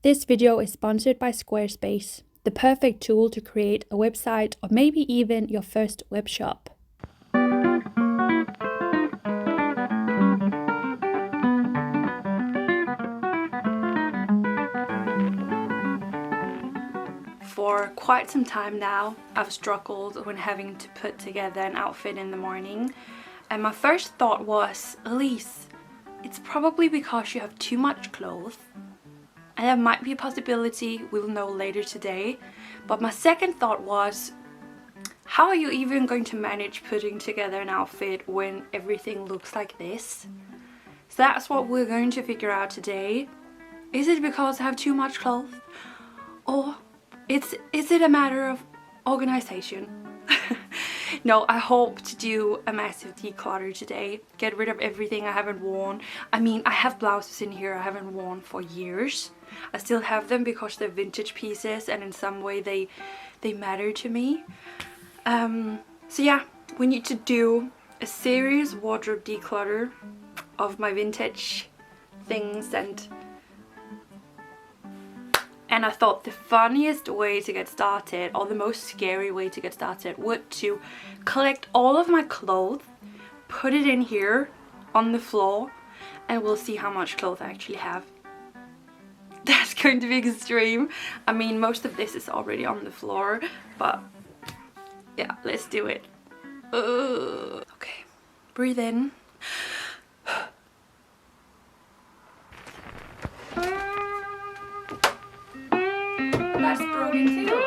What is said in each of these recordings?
This video is sponsored by Squarespace, the perfect tool to create a website or maybe even your first web shop. For quite some time now, I've struggled when having to put together an outfit in the morning, and my first thought was, Elise, it's probably because you have too much clothes, and there might be a possibility, we'll know later today. But my second thought was, how are you even going to manage putting together an outfit when everything looks like this? So that's what we're going to figure out today. Is it because I have too much clothes? Or is it a matter of organization? No, I hope to do a massive declutter today. Get rid of everything I haven't worn. I mean, I have blouses in here I haven't worn for years. I still have them because they're vintage pieces and in some way they matter to me. So yeah, we need to do a serious wardrobe declutter of my vintage things, and I thought the funniest way to get started, or the most scary way to get started, would to collect all of my clothes, put it in here on the floor, and we'll see how much clothes I actually have. That's going to be extreme. I mean, most of this is already on the floor, but yeah, let's do it. Okay, breathe in. That's broken too.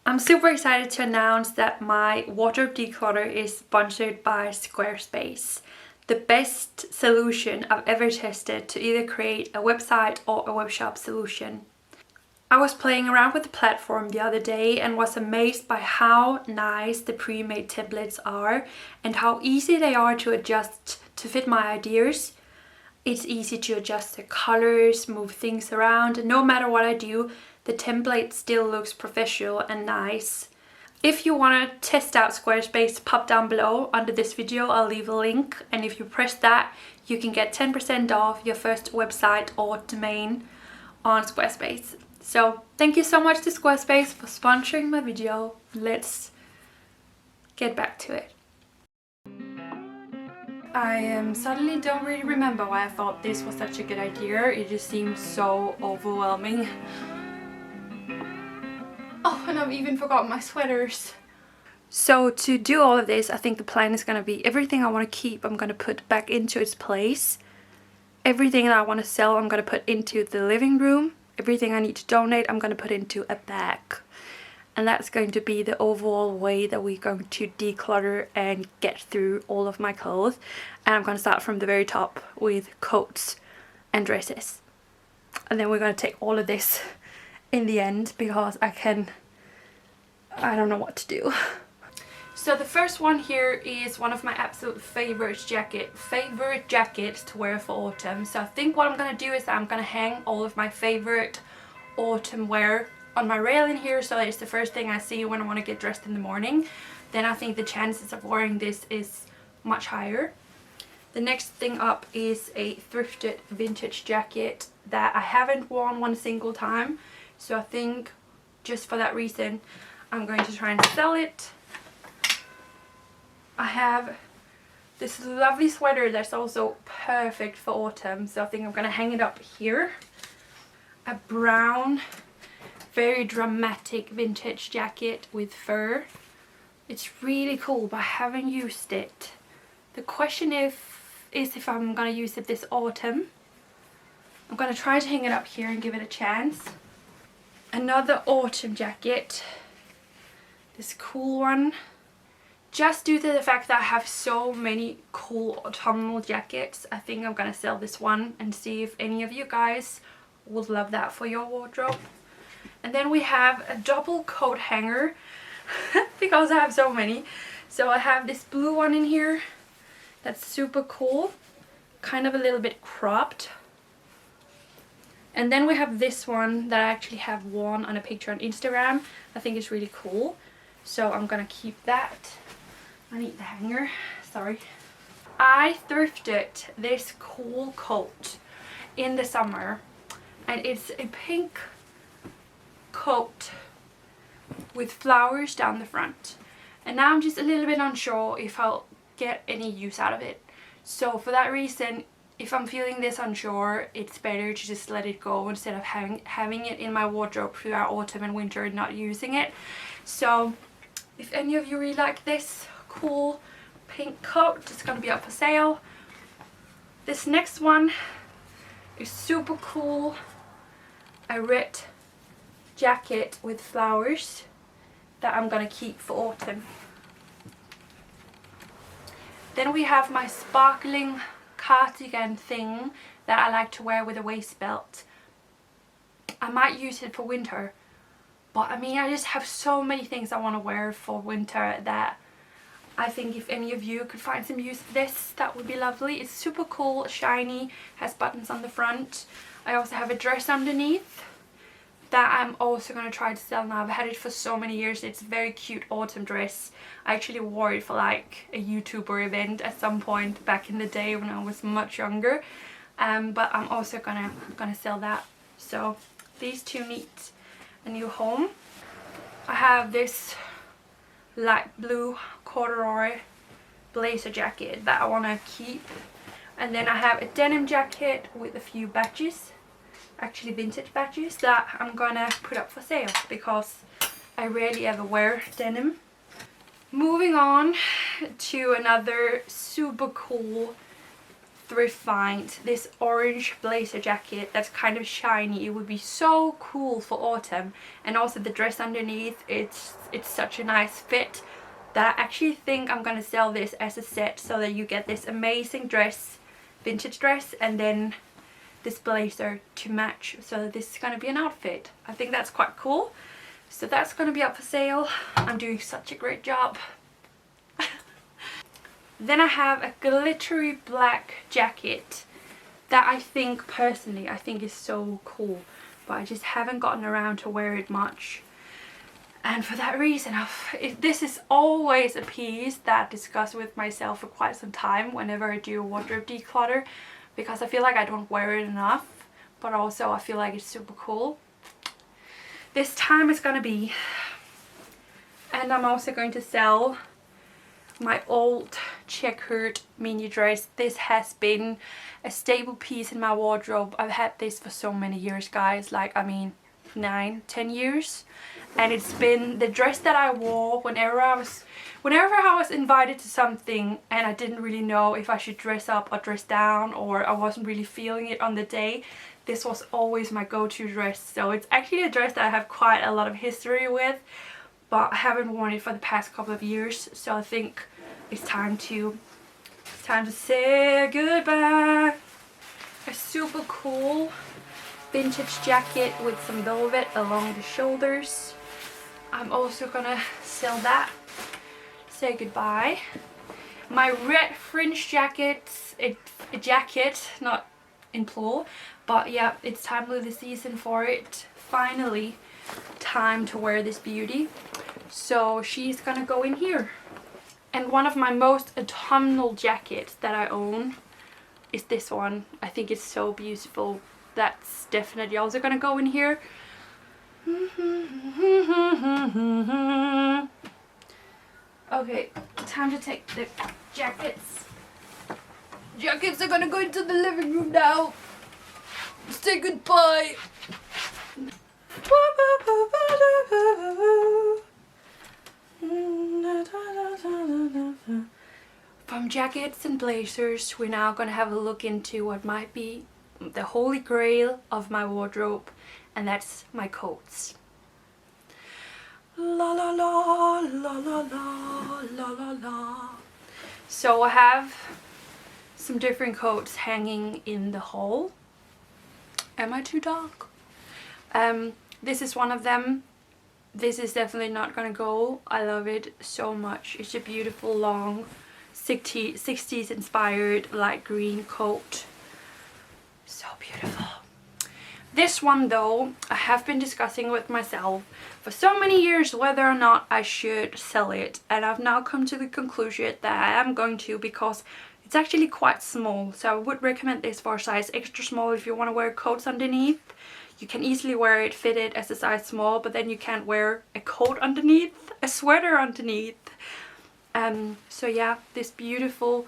I'm super excited to announce that my wardrobe declutter is sponsored by Squarespace, the best solution I've ever tested to either create a website or a web shop solution. I was playing around with the platform the other day and was amazed by how nice the pre-made templates are and how easy they are to adjust to fit my ideas. It's easy to adjust the colors, move things around, and no matter what I do, the template still looks professional and nice. If you want to test out Squarespace, pop down below under this video, I'll leave a link, and if you press that, you can get 10% off your first website or domain on Squarespace. So thank you so much to Squarespace for sponsoring my video. Let's get back to it. I suddenly don't really remember why I thought this was such a good idea. It just seems so overwhelming. Oh, and I've even forgotten my sweaters. So to do all of this, I think the plan is going to be everything I want to keep, I'm going to put back into its place. Everything that I want to sell, I'm going to put into the living room. Everything I need to donate, I'm going to put into a bag. And that's going to be the overall way that we're going to declutter and get through all of my clothes. And I'm going to start from the very top with coats and dresses. And then we're going to take all of this in the end because I don't know what to do. So the first one here is one of my absolute favorite jackets to wear for autumn. So I think what I'm going to do is I'm going to hang all of my favorite autumn wear on my rail in here, so it's the first thing I see when I want to get dressed in the morning. Then I think the chances of wearing this is much higher. The next thing up is a thrifted vintage jacket that I haven't worn one single time. So I think just for that reason I'm going to try and sell it. I have this lovely sweater that's also perfect for autumn, so I think I'm going to hang it up here. A brown, very dramatic vintage jacket with fur. It's really cool, but I haven't used it. The question is if I'm going to use it this autumn. I'm going to try to hang it up here and give it a chance. Another autumn jacket. This cool one. Just due to the fact that I have so many cool autumnal jackets, I think I'm going to sell this one and see if any of you guys would love that for your wardrobe. And then we have a double coat hanger because I have so many. So I have this blue one in here that's super cool, kind of a little bit cropped. And then we have this one that I actually have worn on a picture on Instagram. I think it's really cool, so I'm gonna keep that. I need the hanger, sorry. I thrifted this cool coat in the summer, and it's a pink coat with flowers down the front. And now I'm just a little bit unsure if I'll get any use out of it. So for that reason, if I'm feeling this unsure, it's better to just let it go instead of having it in my wardrobe throughout autumn and winter and not using it. So if any of you really like this cool pink coat, it's gonna be up for sale. This next one is super cool. A red jacket with flowers that I'm gonna keep for autumn. Then we have my sparkling cardigan thing that I like to wear with a waist belt. I might use it for winter, but I mean, I just have so many things I want to wear for winter that I think if any of you could find some use for this, that would be lovely. It's super cool, shiny, has buttons on the front. I also have a dress underneath that I'm also going to try to sell now. I've had it for so many years. It's a very cute autumn dress. I actually wore it for like a YouTuber event at some point back in the day when I was much younger. But I'm also gonna sell that. So these two need a new home. I have this light blue corduroy blazer jacket that I want to keep. And then I have a denim jacket with a few badges. Actually vintage badges that I'm gonna put up for sale because I rarely ever wear denim. Moving on to another super cool thrift find, this orange blazer jacket that's kind of shiny. It would be so cool for autumn, and also the dress underneath, it's such a nice fit that I actually think I'm gonna sell this as a set so that you get this amazing dress, vintage dress, and then this blazer to match, so this is going to be an outfit. I think that's quite cool, so that's going to be up for sale. I'm doing such a great job. Then I have a glittery black jacket that I think personally I think is so cool, but I just haven't gotten around to wear it much, and for that reason this is always a piece that I discuss with myself for quite some time whenever I do a wardrobe declutter, because I feel like I don't wear it enough, but also I feel like it's super cool. This time it's gonna be, and I'm also going to sell my old checkered mini dress. This has been a staple piece in my wardrobe. I've had this for so many years, guys, like I mean 9-10 years, and it's been the dress that I wore whenever I was invited to something and I didn't really know if I should dress up or dress down, or I wasn't really feeling it on the day. This was always my go-to dress. So it's actually a dress that I have quite a lot of history with, but I haven't worn it for the past couple of years, so I think it's time to say goodbye. A super cool vintage jacket with some velvet along the shoulders. I'm also gonna sell that. Say goodbye. My red fringe jackets, it's a jacket, not in plural, but yeah, it's time of the season for it. Finally time to wear this beauty, so she's gonna go in here. And one of my most autumnal jackets that I own is this one. I think it's so beautiful. That's definitely also gonna go in here. Okay, time to take the jackets. Jackets are gonna go into the living room now. Say goodbye. From jackets and blazers, we're now gonna have a look into what might be the holy grail of my wardrobe, and that's my coats. La la la la la la la la la. So I have some different coats hanging in the hall. Am I too dark? This is one of them. This is definitely not gonna go. I love it so much. It's a beautiful long 60s inspired light green coat. So beautiful. This one though, I have been discussing with myself for so many years whether or not I should sell it, and I've now come to the conclusion that I am going to, because it's actually quite small. So I would recommend this for a size extra small if you want to wear coats underneath. You can easily wear it fitted as a size small, but then you can't wear a coat underneath, a sweater underneath. So yeah, this beautiful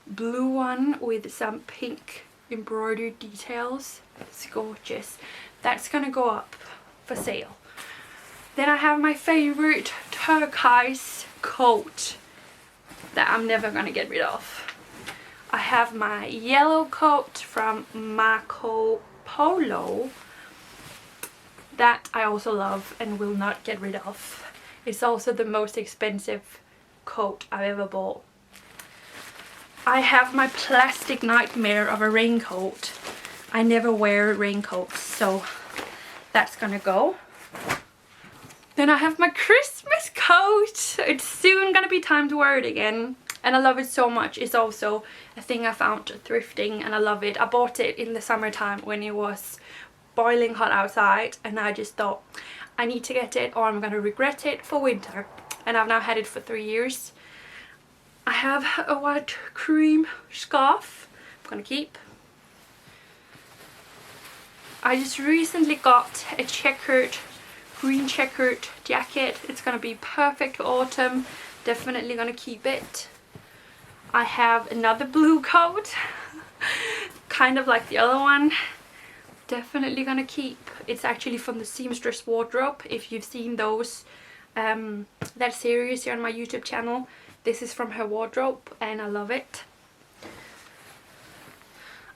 blue one with some pink embroidered details. It's gorgeous. That's gonna go up for sale. Then I have my favorite turquoise coat that I'm never gonna get rid of. I have my yellow coat from Marco Polo that I also love and will not get rid of. It's also the most expensive coat I've ever bought. I have my plastic nightmare of a raincoat. I never wear raincoats, so that's gonna go. Then I have my Christmas coat. It's soon gonna be time to wear it again, and I love it so much. It's also a thing I found thrifting, and I love it. I bought it in the summertime when it was boiling hot outside, and I just thought I need to get it or I'm gonna regret it for winter. And I've now had it for 3 years. I have a white cream scarf I'm gonna keep. I just recently got a green checkered jacket. It's gonna be perfect for autumn. Definitely gonna keep it. I have another blue coat, kind of like the other one. Definitely gonna keep. It's actually from the seamstress wardrobe. If you've seen those, that series here on my YouTube channel, this is from her wardrobe and I love it.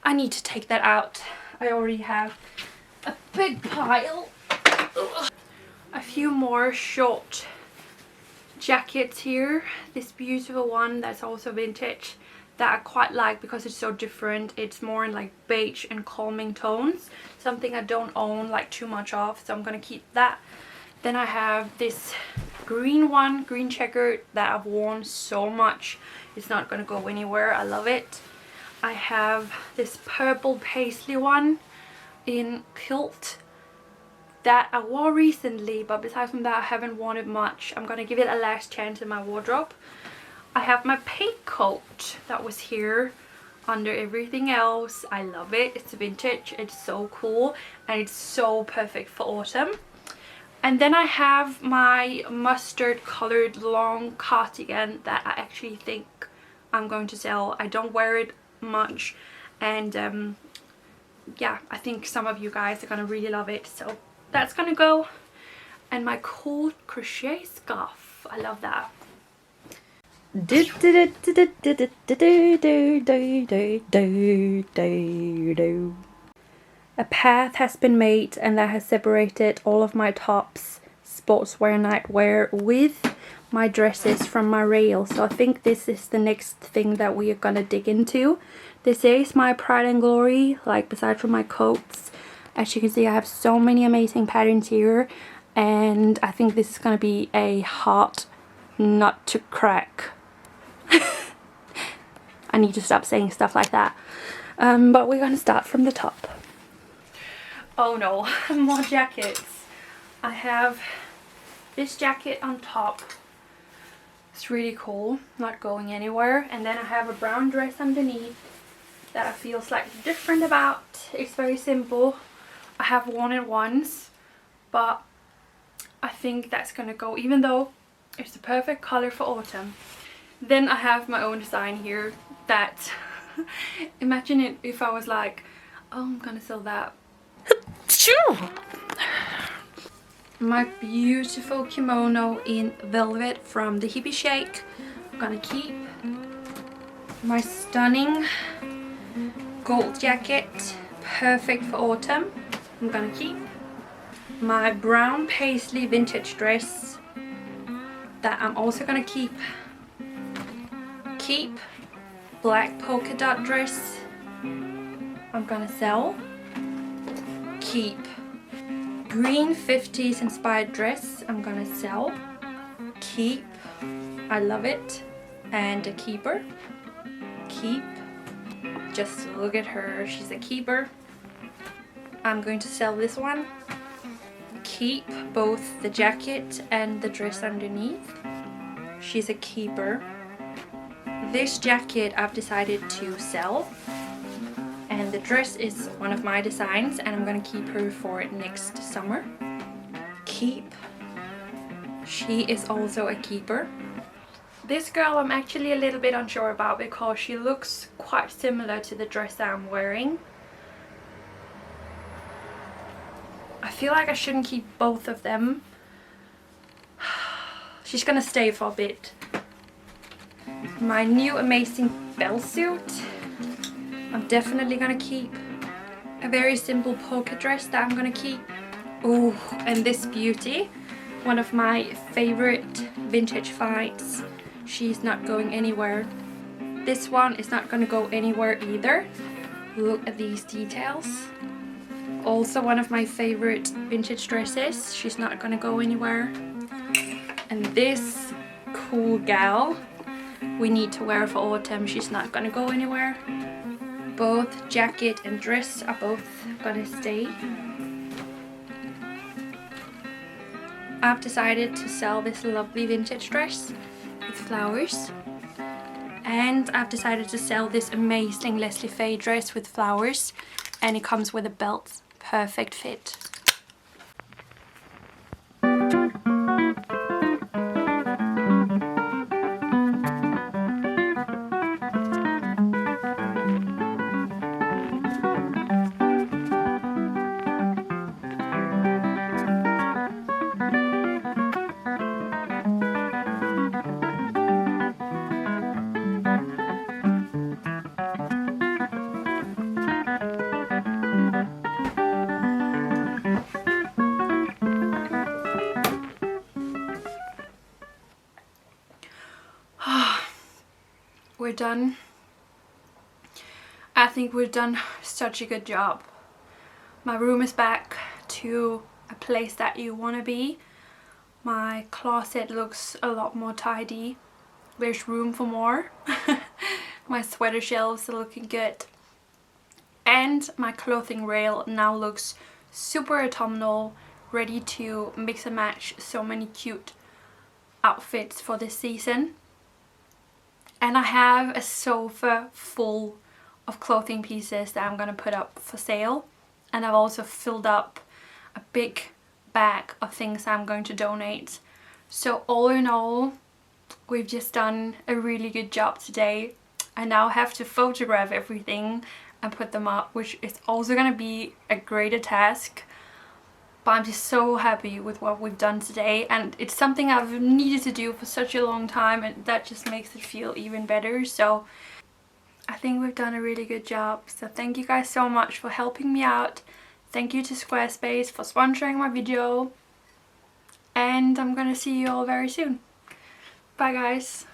I need to take that out. I already have a big pile. Ugh. A few more short jackets here. This beautiful one that's also vintage that I quite like because it's so different. It's more in like beige and calming tones. Something I don't own like too much of, so I'm gonna keep that. Then I have this green one, green checkered, that I've worn so much. It's not gonna go anywhere. I love it. I have this purple paisley one in kilt that I wore recently, but besides from that I haven't worn it much. I'm gonna give it a last chance in my wardrobe. I have my pink coat that was here under everything else. I love it. It's vintage. It's so cool and it's so perfect for autumn. And then I have my mustard colored long cardigan that I actually think I'm going to sell. I don't wear it much, and yeah, I think some of you guys are gonna really love it, so that's gonna go. And my cool crochet scarf, I love that. A path has been made and that has separated all of my tops, sportswear, nightwear with my dresses from my rail. So I think this is the next thing that we are gonna dig into. This is my pride and glory, like beside from my coats. As you can see, I have so many amazing patterns here, and I think this is gonna be a hard nut to crack. I need to stop saying stuff like that. But we're gonna start from the top. Oh no, more jackets. I have this jacket on top. It's really cool, not going anywhere. And then I have a brown dress underneath that I feel slightly different about. It's very simple. I have worn it once, but I think that's gonna go, even though it's the perfect color for autumn. Then I have my own design here that imagine it if I was like, oh, I'm gonna sell that. My beautiful kimono in velvet from the Hippie Shake, I'm gonna keep. My stunning gold jacket, perfect for autumn, I'm gonna keep. My brown paisley vintage dress that I'm also gonna keep. Black polka dot dress I'm gonna sell. Keep. green 50s inspired dress I'm gonna sell. Keep. I love it. And a keeper. Keep. Just look at her. She's a keeper. I'm going to sell this one. Keep both the jacket and the dress underneath. She's a keeper. This jacket I've decided to sell. And the dress is one of my designs and I'm gonna keep her for next summer. Keep. She is also a keeper. This girl I'm actually a little bit unsure about because she looks quite similar to the dress that I'm wearing. I feel like I shouldn't keep both of them. She's gonna stay for a bit. My new amazing bell suit I'm definitely gonna keep. A very simple polka dress that I'm gonna keep. Oh, and this beauty, one of my favorite vintage finds. She's not going anywhere. This one is not gonna go anywhere either. Look at these details. Also one of my favorite vintage dresses. She's not gonna go anywhere. And this cool gal we need to wear for autumn. She's not gonna go anywhere. Both jacket and dress are both gonna stay. I've decided to sell this lovely vintage dress with flowers. And I've decided to sell this amazing Leslie Faye dress with flowers. And it comes with a belt. Perfect fit. We're done. I think we've done such a good job. My room is back to a place that you want to be. My closet looks a lot more tidy. There's room for more. My sweater shelves are looking good. And my clothing rail now looks super autumnal, ready to mix and match so many cute outfits for this season. And I have a sofa full of clothing pieces that I'm gonna put up for sale. And I've also filled up a big bag of things I'm going to donate. So all in all, we've just done a really good job today. I now have to photograph everything and put them up, which is also gonna be a greater task. But I'm just so happy with what we've done today, and it's something I've needed to do for such a long time, and that just makes it feel even better. So I think we've done a really good job. So thank you guys so much for helping me out. Thank you to Squarespace for sponsoring my video, and I'm gonna see you all very soon. Bye guys.